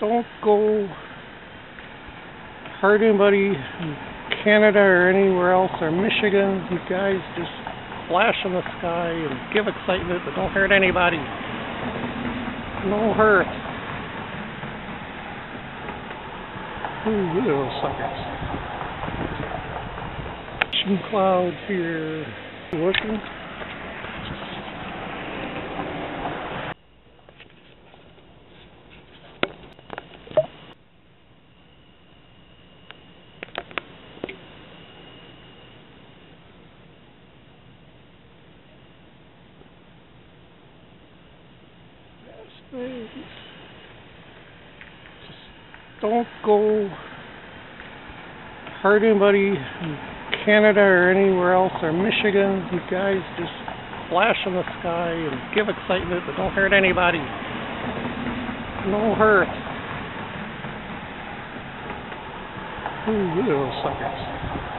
don't go hurt anybody in Canada or anywhere else or Michigan. You guys just flash in the sky and give excitement, but don't hurt anybody. No hurt. Ooh, look at those suckers. Cloud here working. Just don't go hurt anybody in Canada or anywhere else or Michigan. You guys just flash in the sky and give excitement, but don't hurt anybody. No hurt. Ooh, look at those suckers.